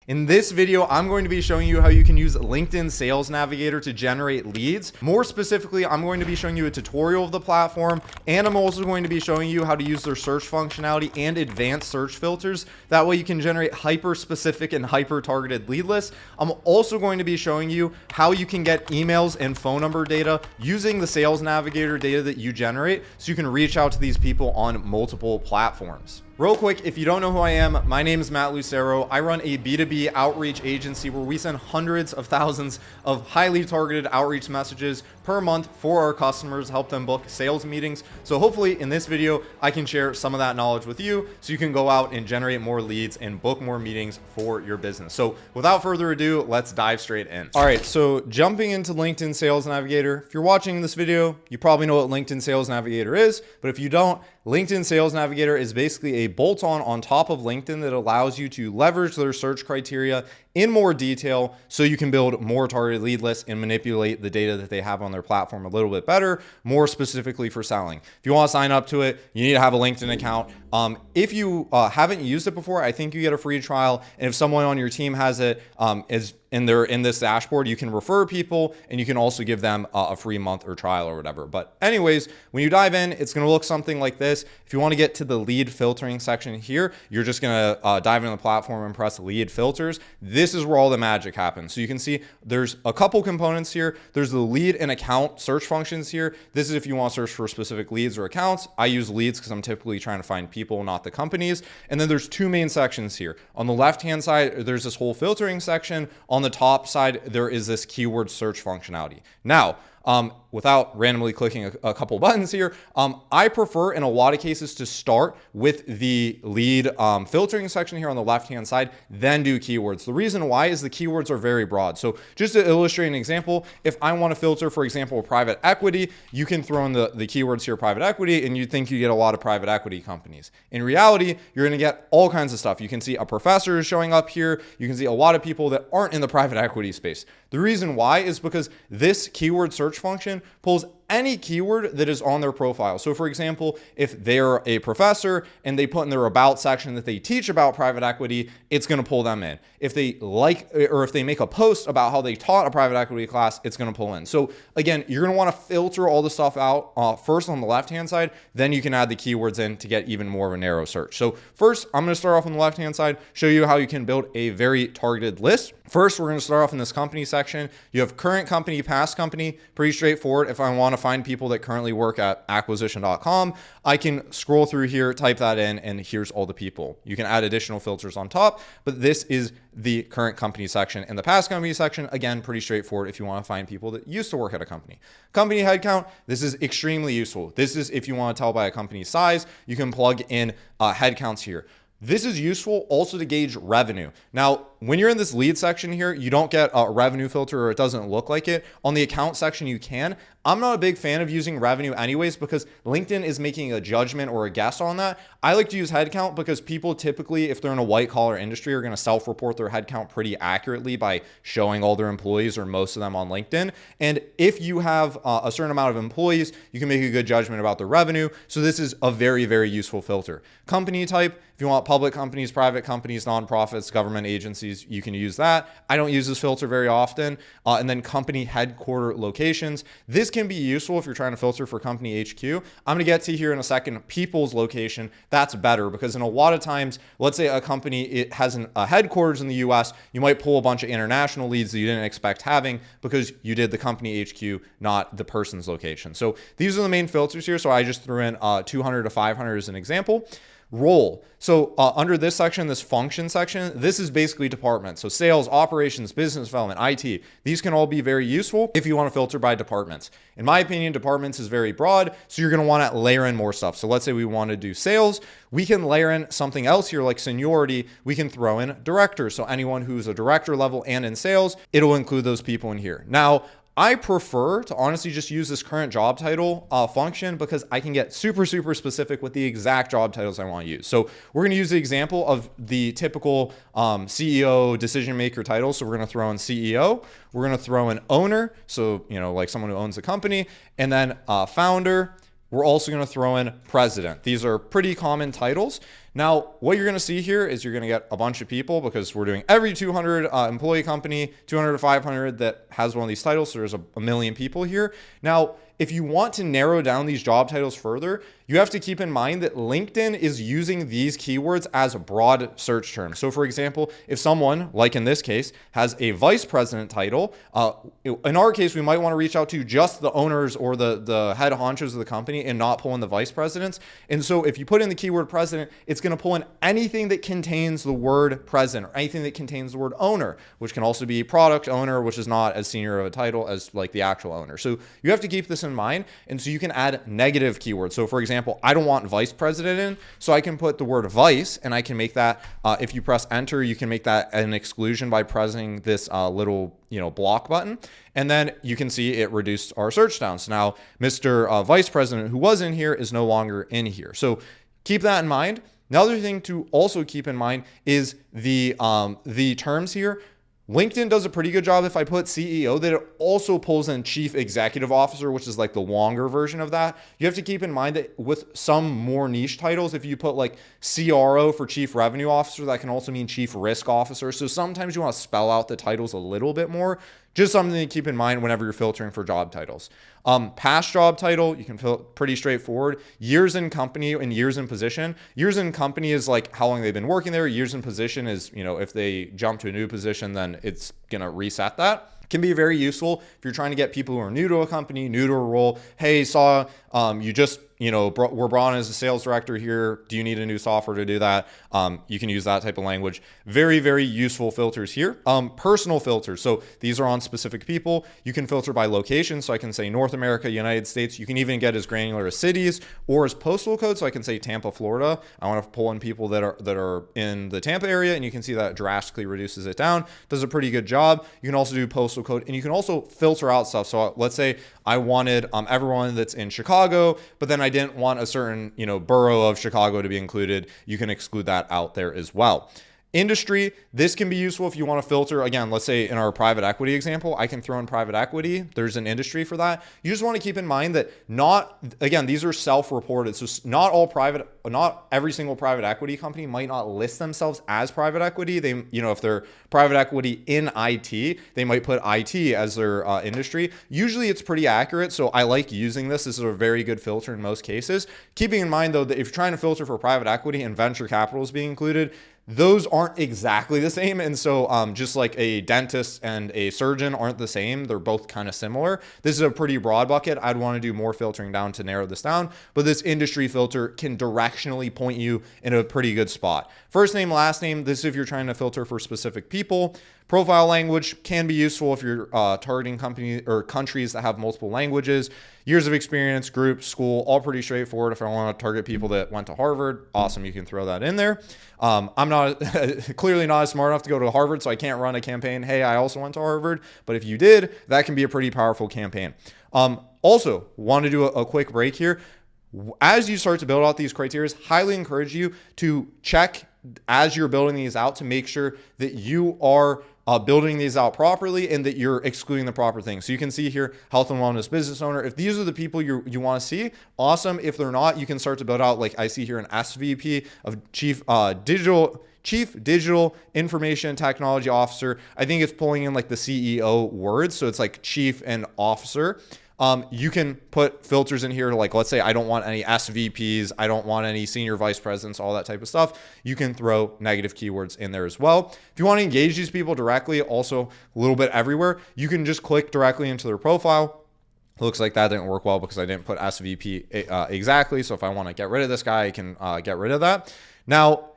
In this video, I'm going to be showing you how you can use LinkedIn Sales Navigator to generate leads. More specifically, I'm going to be showing you a tutorial of the platform, and I'm also going to be showing you how to use their search functionality and advanced search filters. That way you can generate hyper-specific and hyper-targeted lead lists. I'm also going to be showing you how you can get emails and phone number data using the Sales Navigator data that you generate so you can reach out to these people on multiple platforms. Real quick, if you don't know who I am, my name is Matt Lucero. I run a B2B outreach agency where we send hundreds of thousands of highly targeted outreach messages per month for our customers, help them book sales meetings. So hopefully in this video, I can share some of that knowledge with you so you can go out and generate more leads and book more meetings for your business. So without further ado, let's dive straight in. All right, so jumping into LinkedIn Sales Navigator. If you're watching this video, you probably know what LinkedIn Sales Navigator is, but if you don't, LinkedIn Sales Navigator is basically a bolt-on on top of LinkedIn that allows you to leverage their search criteria in more detail so you can build more targeted lead lists and manipulate the data that they have on their platform a little bit better, more specifically for selling. If you want to sign up to it, you need to have a LinkedIn account. If you haven't used it before, I think you get a free trial. And if someone on your team has it, in this dashboard, you can refer people and you can also give them a free month or trial or whatever. But anyways, when you dive in, it's going to look something like this. If you want to get to the lead filtering section here, you're just going to dive into the platform and press lead filters. This is where all the magic happens. So you can see there's a couple components here. There's the lead and account search functions here. This is if you want to search for specific leads or accounts. I use leads because I'm typically trying to find people, not the companies. And then there's two main sections here. On the left-hand side, there's this whole filtering section. On the top side, there is this keyword search functionality. Now, without randomly clicking a couple buttons here, I prefer in a lot of cases to start with the lead filtering section here on the left-hand side, then do keywords. The reason why is the keywords are very broad. So just to illustrate an example, if I want to filter, for example, private equity, you can throw in the keywords here, private equity, and you think you get a lot of private equity companies. In reality, you're going to get all kinds of stuff. You can see a professor is showing up here. You can see a lot of people that aren't in the private equity space. The reason why is because this keyword search function pulls any keyword that is on their profile. So for example, if they're a professor and they put in their about section that they teach about private equity, it's going to pull them in. If they if they make a post about how they taught a private equity class, it's going to pull in. So again, you're going to want to filter all the stuff out first on the left-hand side, then you can add the keywords in to get even more of a narrow search. So first, I'm going to start off on the left-hand side, show you how you can build a very targeted list. First, we're going to start off in this company section. You have current company, past company, pretty straightforward. If I want to find people that currently work at acquisition.com, I can scroll through here, type that in, and here's all the people. You can add additional filters on top, but this is the current company section. And the past company section, again, pretty straightforward if you want to find people that used to work at a company. Company headcount, this is extremely useful. This is if you want to tell by a company's size, you can plug in headcounts here. This is useful also to gauge revenue. Now, when you're in this lead section here, you don't get a revenue filter or it doesn't look like it. On the account section, you can. I'm not a big fan of using revenue anyways because LinkedIn is making a judgment or a guess on that. I like to use headcount because people typically, if they're in a white collar industry, are going to self-report their headcount pretty accurately by showing all their employees or most of them on LinkedIn. And if you have a certain amount of employees, you can make a good judgment about the revenue. So this is a very, very useful filter. Company type, if you want public companies, private companies, nonprofits, government agencies, you can use that. I don't use this filter very often. And then company headquarter locations. This can be useful if you're trying to filter for company HQ. I'm going to get to here in a second, people's location. That's better because in a lot of times, let's say a company, it has a headquarters in the US, you might pull a bunch of international leads that you didn't expect having because you did the company HQ, not the person's location. So these are the main filters here. So I just threw in 200 to 500 as an example. Role. So under this section, this function section, this is basically departments. So sales, operations, business development, IT. These can all be very useful if you want to filter by departments. In my opinion, departments is very broad. So you're going to want to layer in more stuff. So let's say we want to do sales. We can layer in something else here like seniority. We can throw in director. So anyone who's a director level and in sales, it'll include those people in here. Now, I prefer to honestly just use this current job title function because I can get super specific with the exact job titles I want to use. So we're going to use the example of the typical CEO decision maker title. So we're going to throw in CEO. We're going to throw in owner. So, like someone who owns a company, and then founder. We're also going to throw in president. These are pretty common titles. Now, what you're going to see here is you're going to get a bunch of people because we're doing every 200 employee company, 200 to 500 that has one of these titles. So there's a million people here. Now, if you want to narrow down these job titles further, you have to keep in mind that LinkedIn is using these keywords as broad search terms. So for example, if someone, like in this case, has a vice president title, in our case, we might want to reach out to just the owners or the head honchos of the company and not pull in the vice presidents. And so if you put in the keyword president, it's going to pull in anything that contains the word president or anything that contains the word owner, which can also be product owner, which is not as senior of a title as like the actual owner. So you have to keep this in mind. And so you can add negative keywords. So for example, I don't want vice president in, so I can put the word vice and I can make that, if you press enter, you can make that an exclusion by pressing this little, block button. And then you can see it reduced our search down. So now Mr. Vice President who was in here is no longer in here. So keep that in mind. Another thing to also keep in mind is the terms here. LinkedIn does a pretty good job if I put CEO that it also pulls in chief executive officer, which is like the longer version of that. You have to keep in mind that with some more niche titles, if you put like CRO for chief revenue officer, that can also mean chief risk officer. So sometimes you want to spell out the titles a little bit more. Just something to keep in mind whenever you're filtering for job titles. Past job title, you can fill pretty straightforward. Years in company and years in position. Years in company is like how long they've been working there. Years in position is, if they jump to a new position, then it's going to reset that. Can be very useful if you're trying to get people who are new to a company, new to a role. Hey, saw you just were brought in as a sales director here. Do you need a new software to do that? You can use that type of language. Very, very useful filters here. Personal filters. So these are on specific people. You can filter by location. So I can say North America, United States. You can even get as granular as cities or as postal code. So I can say Tampa, Florida. I want to pull in people that are in the Tampa area, and you can see that drastically reduces it down. Does a pretty good job. You can also do postal code, and you can also filter out stuff. So let's say I wanted everyone that's in Chicago, but then I didn't want a certain, borough of Chicago to be included. You can exclude that out there as well. Industry, this can be useful if you want to filter. Again, let's say in our private equity example, I can throw in private equity. There's an industry for that. You just want to keep in mind that these are self-reported. So not every single private equity company might not list themselves as private equity. They, if they're private equity in IT, they might put IT as their industry. Usually it's pretty accurate. So I like using this. This is a very good filter in most cases. Keeping in mind though, that if you're trying to filter for private equity and venture capital is being included, those aren't exactly the same. And so just like a dentist and a surgeon aren't the same, they're both kind of similar. This is a pretty broad bucket. I'd want to do more filtering down to narrow this down, but this industry filter can directionally point you in a pretty good spot. First name, last name, this is if you're trying to filter for specific people. Profile language can be useful if you're targeting companies or countries that have multiple languages. Years of experience, group, school, all pretty straightforward. If I want to target people that went to Harvard, awesome, you can throw that in there. I'm not clearly not smart enough to go to Harvard, so I can't run a campaign. Hey, I also went to Harvard. But if you did, that can be a pretty powerful campaign. Also, want to do a quick break here. As you start to build out these criteria, highly encourage you to check as you're building these out to make sure that you are building these out properly and that you're excluding the proper things. So you can see here, health and wellness business owner. If these are the people you want to see, awesome. If they're not, you can start to build out, like I see here, an SVP of Chief Digital Information Technology Officer. I think it's pulling in like the CEO words. So it's like chief and officer. You can put filters in here, like let's say I don't want any SVPs, I don't want any senior vice presidents, all that type of stuff. You can throw negative keywords in there as well. If you want to engage these people directly, also a little bit everywhere, you can just click directly into their profile. Looks like that didn't work well because I didn't put SVP exactly. So if I want to get rid of this guy, I can get rid of that. Now,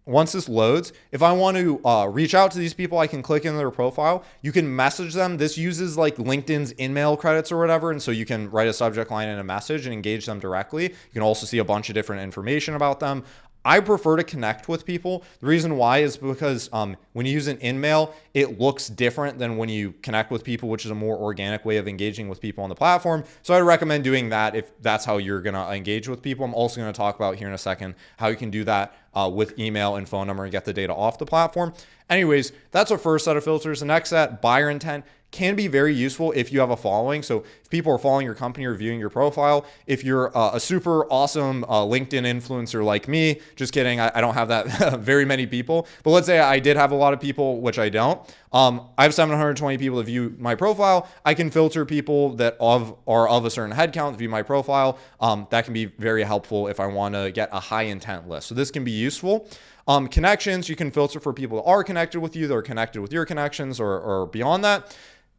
once this loads, if I want to reach out to these people, I can click in their profile. You can message them. This uses like LinkedIn's InMail credits or whatever. And so you can write a subject line and a message and engage them directly. You can also see a bunch of different information about them. I prefer to connect with people. The reason why is because when you use an InMail, it looks different than when you connect with people, which is a more organic way of engaging with people on the platform. So I'd recommend doing that if that's how you're going to engage with people. I'm also going to talk about here in a second how you can do that with email and phone number and get the data off the platform. Anyways, that's our first set of filters. The next set, buyer intent. can be very useful if you have a following. So if people are following your company or viewing your profile, if you're a super awesome LinkedIn influencer like me, just kidding, I don't have that very many people, but let's say I did have a lot of people, which I don't. I have 720 people that view my profile. I can filter people that are of a certain headcount to view my profile. That can be very helpful if I want to get a high intent list. So this can be useful. Connections, you can filter for people that are connected with you, that are connected with your connections or beyond that.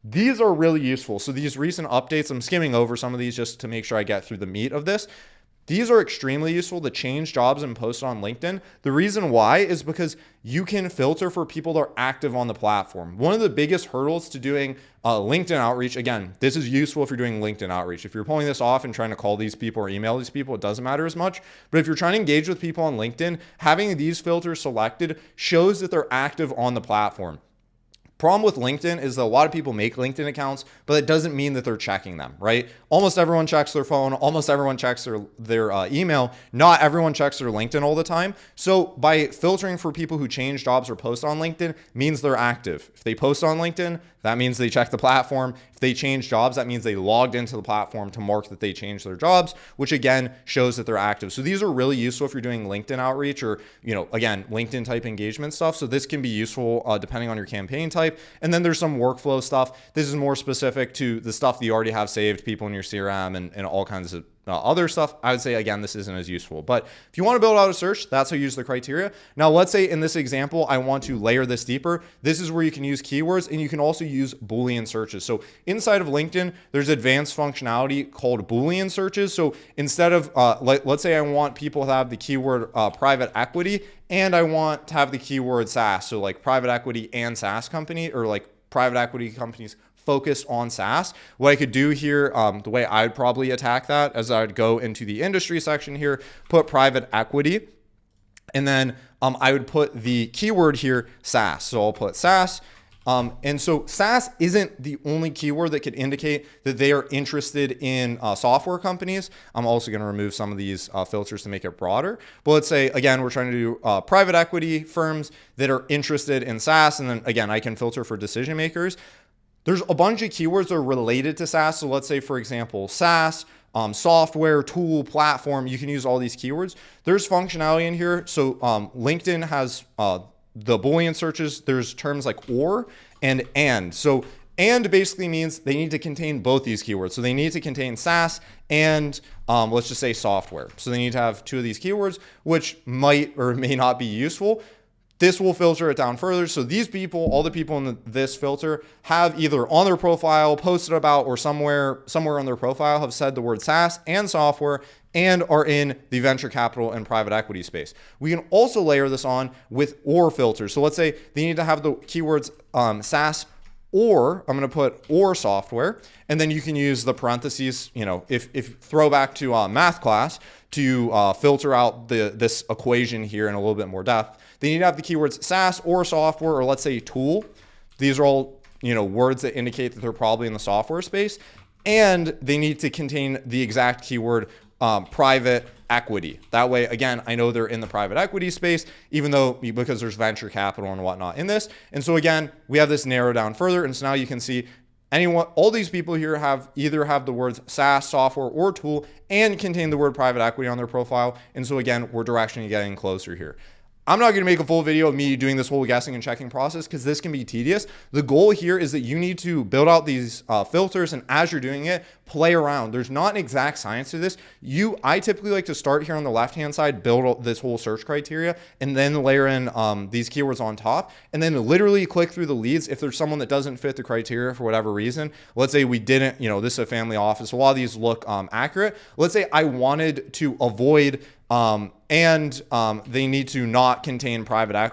These are really useful. So these recent updates, I'm skimming over some of these just to make sure I get through the meat of this. These are extremely useful to change jobs and post on LinkedIn. The reason why is because you can filter for people that are active on the platform. One of the biggest hurdles to doing LinkedIn outreach, again, this is useful if you're doing LinkedIn outreach. If you're pulling this off and trying to call these people or email these people, it doesn't matter as much. But if you're trying to engage with people on LinkedIn, having these filters selected shows that they're active on the platform. Problem with LinkedIn is that a lot of people make LinkedIn accounts, but it doesn't mean that they're checking them, right? Almost everyone checks their phone. Almost everyone checks their email. Not everyone checks their LinkedIn all the time. So by filtering for people who change jobs or post on LinkedIn means they're active. If they post on LinkedIn, that means they check the platform. If they change jobs, that means they logged into the platform to mark that they changed their jobs, which again shows that they're active. So these are really useful if you're doing LinkedIn outreach or, again, LinkedIn type engagement stuff. So this can be useful depending on your campaign type. And then there's some workflow stuff. This is more specific to the stuff that you already have saved, people in your CRM and all kinds of other stuff. I would say, again, this isn't as useful. But if you want to build out a search, that's how you use the criteria. Now, let's say in this example, I want to layer this deeper. This is where you can use keywords and you can also use Boolean searches. So inside of LinkedIn, there's advanced functionality called Boolean searches. So instead of, let's say I want people to have the keyword private equity and I want to have the keyword SaaS. So like private equity and SaaS company, or like private equity companies focused on SaaS. What I could do here, the way I'd probably attack that is I'd go into the industry section here, put private equity, and then I would put the keyword here, SaaS. So I'll put SaaS. And so SaaS isn't the only keyword that could indicate that they are interested in software companies. I'm also going to remove some of these filters to make it broader. But let's say, again, we're trying to do private equity firms that are interested in SaaS. And then, again, I can filter for decision makers. There's a bunch of keywords that are related to SaaS. So let's say, for example, SaaS, software, tool, platform. You can use all these keywords. There's functionality in here. So LinkedIn has the Boolean searches. There's terms like or and. So and basically means they need to contain both these keywords. So they need to contain SaaS and let's just say software. So they need to have two of these keywords, which might or may not be useful. This will filter it down further. So these people, all the people in this filter have either on their profile, posted about, or somewhere on their profile have said the word SaaS and software and are in the venture capital and private equity space. We can also layer this on with or filters. So let's say they need to have the keywords SaaS or, I'm going to put or software, and then you can use the parentheses, if throwback to math class to filter out this equation here in a little bit more depth. They need to have the keywords SaaS or software, or let's say tool. These are all, words that indicate that they're probably in the software space. And they need to contain the exact keyword private equity. That way, again, I know they're in the private equity space, because there's venture capital and whatnot in this. And so again, we have this narrowed down further. And so now you can see all these people here either have the words SaaS, software, or tool and contain the word private equity on their profile. And so again, we're directionally getting closer here. I'm not going to make a full video of me doing this whole guessing and checking process because this can be tedious. The goal here is that you need to build out these filters, and as you're doing it, play around. There's not an exact science to this. I typically like to start here on the left-hand side, build this whole search criteria, and then layer in these keywords on top, and then literally click through the leads. If there's someone that doesn't fit the criteria for whatever reason, let's say we didn't, this is a family office. A lot of these look accurate. Let's say I wanted to avoid they need to not contain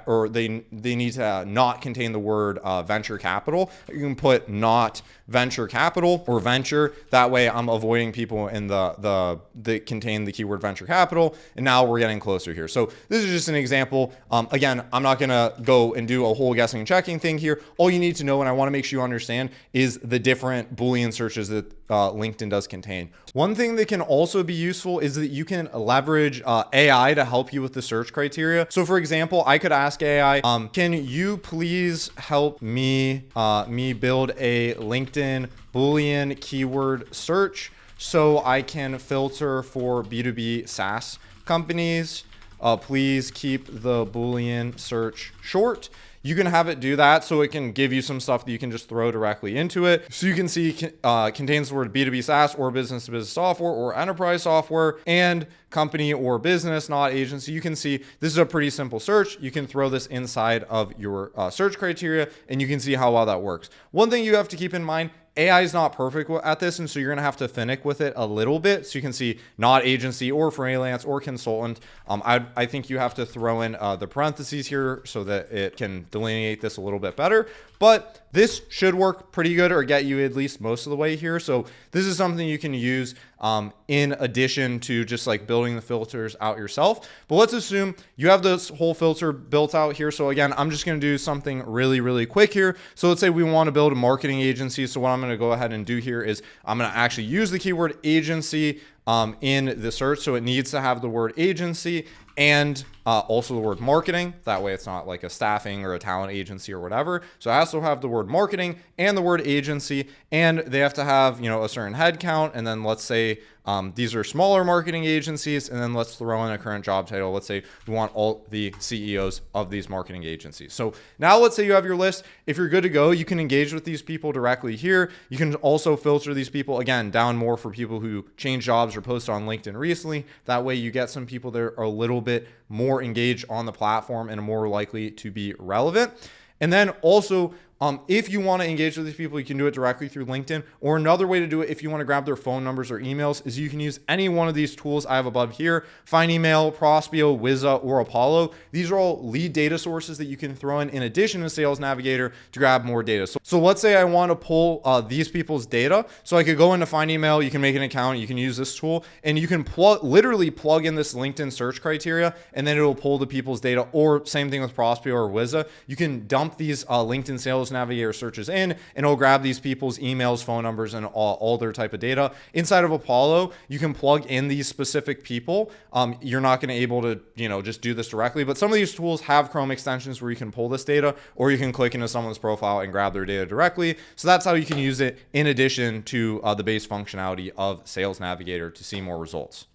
or they need to not contain the word venture capital. You can put not venture capital or venture. That way I'm avoiding people in that contain the keyword venture capital. And now we're getting closer here. So this is just an example. Again, I'm not going to go and do a whole guessing and checking thing here. All you need to know, and I want to make sure you understand, is the different Boolean searches that LinkedIn does contain. One thing that can also be useful is that you can leverage AI AI to help you with the search criteria. So for example, I could ask AI, can you please help me build a LinkedIn Boolean keyword search so I can filter for B2B SaaS companies? Please keep the Boolean search short. You can have it do that, so it can give you some stuff that you can just throw directly into it. So you can see contains the word B2B SaaS or business to business software or enterprise software and company or business, not agency. You can see this is a pretty simple search. You can throw this inside of your search criteria and you can see how well that works. One thing you have to keep in mind, AI is not perfect at this, and so you're going to have to finick with it a little bit. So you can see not agency or freelance or consultant. I think you have to throw in the parentheses here so that it can delineate this a little bit better. But this should work pretty good or get you at least most of the way here. So this is something you can use in addition to just like building the filters out yourself. But let's assume you have this whole filter built out here. So again, I'm just going to do something really, really quick here. So let's say we want to build a marketing agency. So what I'm going to go ahead and do here is I'm going to actually use the keyword agency in the search. So it needs to have the word agency and also the word marketing. That way it's not like a staffing or a talent agency or whatever. So I also have the word marketing and the word agency, and they have to have, you know, a certain head count. And then let's say these are smaller marketing agencies, and then let's throw in a current job title. Let's say we want all the CEOs of these marketing agencies. So now let's say you have your list. If you're good to go, you can engage with these people directly here. You can also filter these people, again, down more for people who change jobs or post on LinkedIn recently. That way you get some people that are a little bit more engaged on the platform and are more likely to be relevant. And then also, if you want to engage with these people, you can do it directly through LinkedIn. Or another way to do it, if you want to grab their phone numbers or emails, is you can use any one of these tools I have above here: Find Email, Prospeo, Wizza, or Apollo. These are all lead data sources that you can throw in addition to Sales Navigator to grab more data. So let's say I want to pull these people's data. So I could go into Find Email, you can make an account, you can use this tool, and you can literally plug in this LinkedIn search criteria, and then it'll pull the people's data. Or same thing with Prospeo or Wizza. You can dump these LinkedIn Sales Navigator searches in, and it'll grab these people's emails, phone numbers, and all their type of data. Inside of Apollo, you can plug in these specific people. You're not going to be able to, you know, just do this directly, but some of these tools have Chrome extensions where you can pull this data, or you can click into someone's profile and grab their data directly. So that's how you can use it in addition to the base functionality of Sales Navigator to see more results.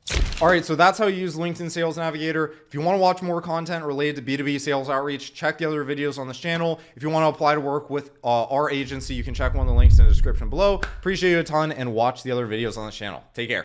All right, so that's how you use LinkedIn Sales Navigator. If you want to watch more content related to B2B sales outreach, check the other videos on this channel. If you want to apply to work with our agency, you can check one of the links in the description below. Appreciate you a ton, and watch the other videos on this channel. Take care.